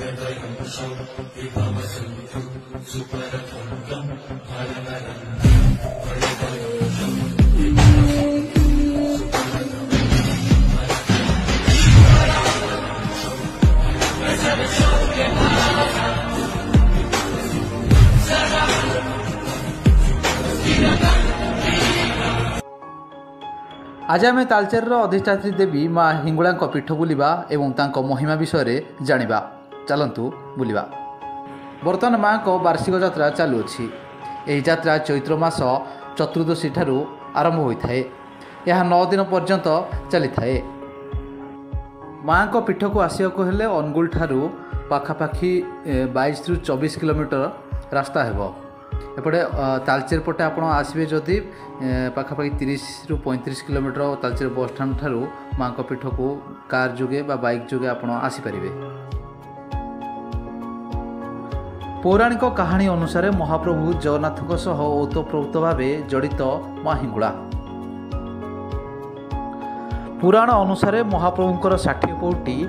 आज आम तालचेर अधिष्ठात्री देवी माँ हिंगुला पीठ बुलिबा एवं तांको महिमा विषय जानिबा। चलंतु बुलिबा। वर्तमान माँ को वार्षिक यात्रा चालुअछि। एही यात्रा चैत्र मास चतुर्दशी ठारू आरंभ होइथाए। यह 9 दिन पर्यंत चली थाए। माँ को पीठ को आसियाको हेले अनुगुल ठारू पाखापाखि 22 ରୁ 24 किलोमीटर रास्ता हेबो। एपटे तालचेर पटे आप आसबे जदि पाखापाखि 30 ରୁ 35 किलोमीटर तालचेर बस स्टाण्ड ठारू माँ को पीठ को कार जोगे बा बाइक जोगे आप आसीपारे। पौराणिक कहानी अनुसार महाप्रभु जगन्नाथ सह ओतप्रोत भाव जड़ित माँ हिंगुला। पुराण अनुसार महाप्रभुंकर 60 पौटी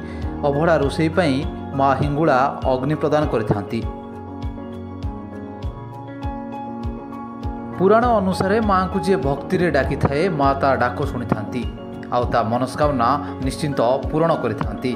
अभड़ा रोषेई पई माँ हिंगुला अग्नि प्रदान करिथांती। पुराण अनुसार माँ को जी भक्ति रे डाकी थाए माँ ता डाक शुणी था आउ ता मनस्कामना निश्चिंत पूरण करि थांती।